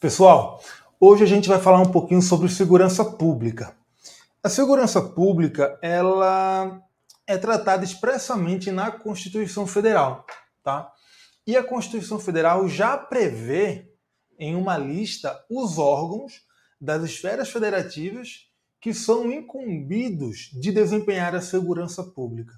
Pessoal, hoje a gente vai falar um pouquinho sobre segurança pública. A segurança pública, ela é tratada expressamente na Constituição Federal, tá? E a Constituição Federal já prevê em uma lista os órgãos das esferas federativas que são incumbidos de desempenhar a segurança pública.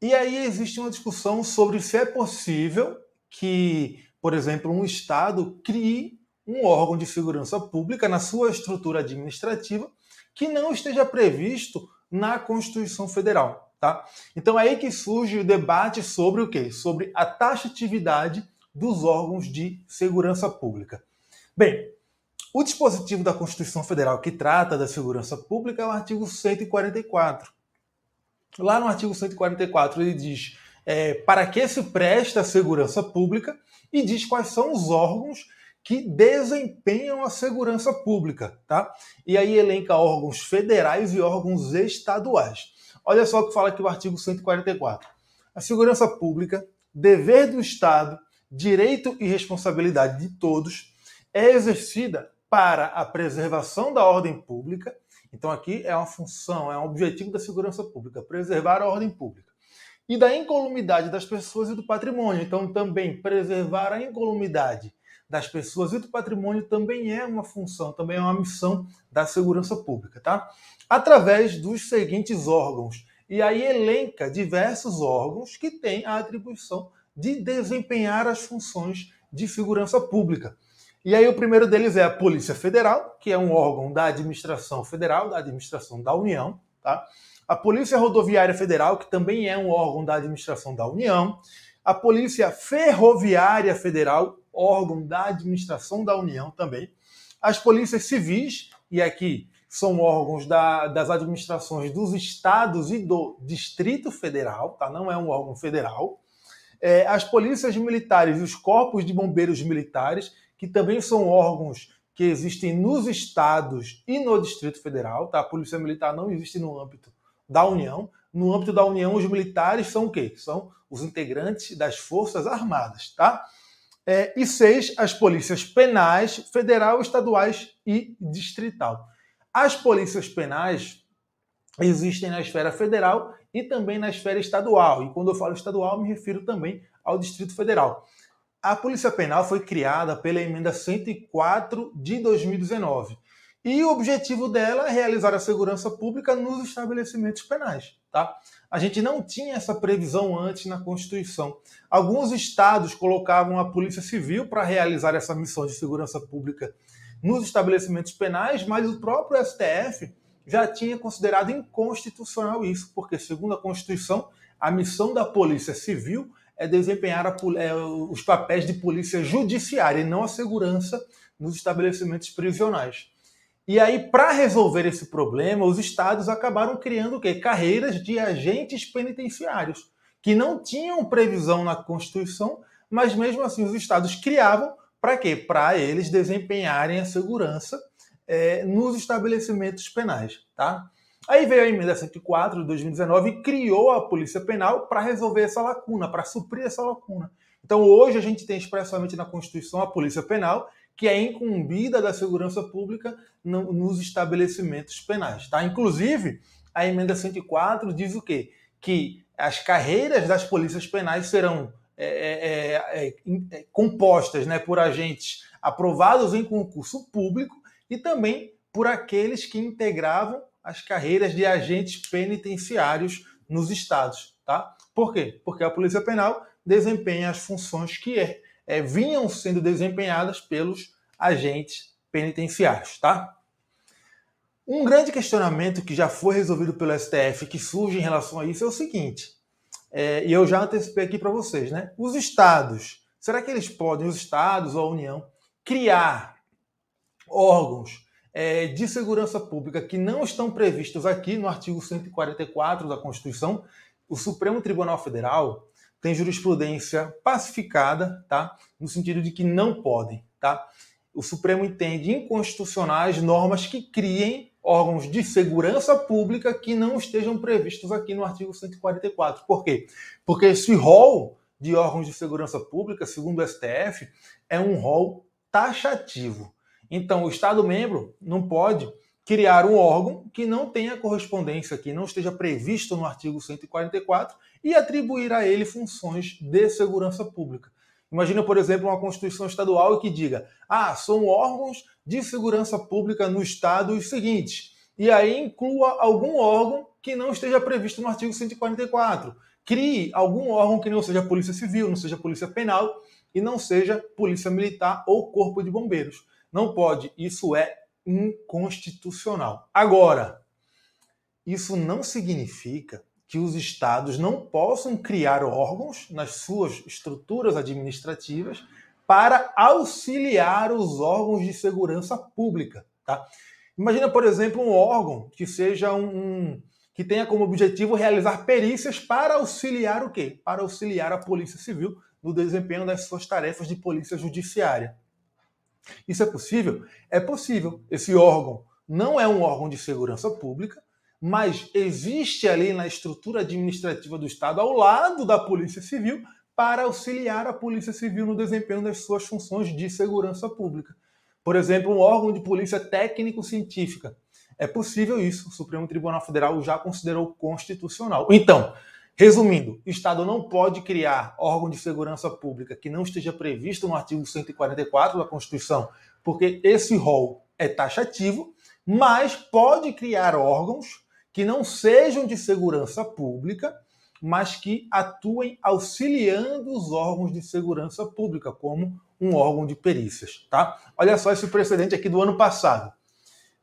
E aí existe uma discussão sobre se é possível que, por exemplo, um Estado crie um órgão de segurança pública na sua estrutura administrativa que não esteja previsto na Constituição Federal. Tá? Então é aí que surge o debate sobre o quê? Sobre a taxatividade dos órgãos de segurança pública. Bem, o dispositivo da Constituição Federal que trata da segurança pública é o artigo 144. Lá no artigo 144 ele diz para que se presta a segurança pública e diz quais são os órgãos que desempenham a segurança pública, tá? E aí elenca órgãos federais e órgãos estaduais. Olha só o que fala aqui o artigo 144. A segurança pública, dever do Estado, direito e responsabilidade de todos, é exercida para a preservação da ordem pública. Então aqui é uma função, é um objetivo da segurança pública, preservar a ordem pública. E da incolumidade das pessoas e do patrimônio. Então também preservar a incolumidade das pessoas e do patrimônio também é uma função, também é uma missão da segurança pública, tá? Através dos seguintes órgãos. E aí elenca diversos órgãos que têm a atribuição de desempenhar as funções de segurança pública. E aí o primeiro deles é a Polícia Federal, que é um órgão da administração federal, da administração da União, tá? A Polícia Rodoviária Federal, que também é um órgão da administração da União. A Polícia Ferroviária Federal, órgão da administração da União também. As polícias civis, e aqui são órgãos das administrações dos estados e do Distrito Federal, tá? Não é um órgão federal. As polícias militares e os corpos de bombeiros militares, que também são órgãos que existem nos estados e no Distrito Federal. Tá? A Polícia Militar não existe no âmbito da União. No âmbito da União, os militares são o quê? São os integrantes das Forças Armadas. Tá? E 6, as polícias penais, federal, estaduais e distrital. As polícias penais existem na esfera federal e também na esfera estadual. E quando eu falo estadual, me refiro também ao Distrito Federal. A Polícia Penal foi criada pela Emenda 104 de 2019. E o objetivo dela é realizar a segurança pública nos estabelecimentos penais. Tá? A gente não tinha essa previsão antes na Constituição. Alguns estados colocavam a Polícia Civil para realizar essa missão de segurança pública nos estabelecimentos penais, mas o próprio STF já tinha considerado inconstitucional isso, porque, segundo a Constituição, a missão da Polícia Civil é desempenhar os papéis de polícia judiciária e não a segurança nos estabelecimentos prisionais. E aí, para resolver esse problema, os estados acabaram criando o quê? Carreiras de agentes penitenciários, que não tinham previsão na Constituição, mas mesmo assim os estados criavam para quê? Para eles desempenharem a segurança nos estabelecimentos penais. Tá? Aí veio a emenda 104 de 2019 e criou a Polícia Penal para resolver essa lacuna, para suprir essa lacuna. Então hoje a gente tem expressamente na Constituição a Polícia Penal, que é incumbida da segurança pública nos estabelecimentos penais. Tá? Inclusive, a emenda 104 diz o quê? Que as carreiras das polícias penais serão compostas, né, por agentes aprovados em concurso público e também por aqueles que integravam as carreiras de agentes penitenciários nos estados. Tá? Por quê? Porque a Polícia Penal desempenha as funções que vinham sendo desempenhadas pelos agentes penitenciários. Tá? Um grande questionamento que já foi resolvido pelo STF, que surge em relação a isso, é o seguinte, e eu já antecipei aqui para vocês, né? Os estados, será que eles podem, os estados ou a União, criar órgãos de segurança pública que não estão previstos aqui no artigo 144 da Constituição? O Supremo Tribunal Federal tem jurisprudência pacificada, tá? No sentido de que não podem. Tá? O Supremo entende inconstitucionais normas que criem órgãos de segurança pública que não estejam previstos aqui no artigo 144. Por quê? Porque esse rol de órgãos de segurança pública, segundo o STF, é um rol taxativo. Então, o Estado-membro não pode criar um órgão que não tenha correspondência, que não esteja previsto no artigo 144 e atribuir a ele funções de segurança pública. Imagina, por exemplo, uma Constituição estadual que diga: são órgãos de segurança pública no Estado os seguintes. E aí inclua algum órgão que não esteja previsto no artigo 144. Crie algum órgão que não seja Polícia Civil, não seja Polícia Penal e não seja Polícia Militar ou Corpo de Bombeiros. Não pode. Isso é inconstitucional. Agora, isso não significa que os estados não possam criar órgãos nas suas estruturas administrativas para auxiliar os órgãos de segurança pública. Tá? Imagina, por exemplo, um órgão que seja que tenha como objetivo realizar perícias para auxiliar o quê? Para auxiliar a Polícia Civil no desempenho das suas tarefas de polícia judiciária. Isso é possível? É possível. Esse órgão não é um órgão de segurança pública, mas existe ali na estrutura administrativa do Estado, ao lado da Polícia Civil, para auxiliar a Polícia Civil no desempenho das suas funções de segurança pública. Por exemplo, um órgão de polícia técnico-científica. É possível isso. O Supremo Tribunal Federal já considerou constitucional. Então, resumindo, o Estado não pode criar órgão de segurança pública que não esteja previsto no artigo 144 da Constituição, porque esse rol é taxativo, mas pode criar órgãos que não sejam de segurança pública, mas que atuem auxiliando os órgãos de segurança pública, como um órgão de perícias. Tá? Olha só esse precedente aqui do ano passado.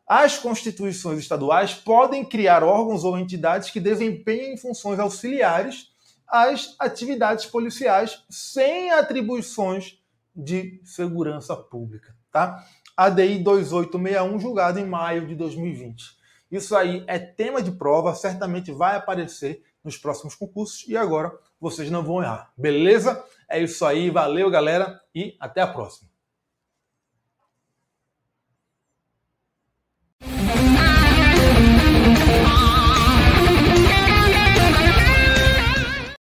As constituições estaduais podem criar órgãos ou entidades que desempenhem funções auxiliares às atividades policiais sem atribuições de segurança pública. Tá? ADI 2861, julgado em maio de 2020. Isso aí é tema de prova, certamente vai aparecer nos próximos concursos e agora vocês não vão errar. Beleza? É isso aí, valeu galera e até a próxima.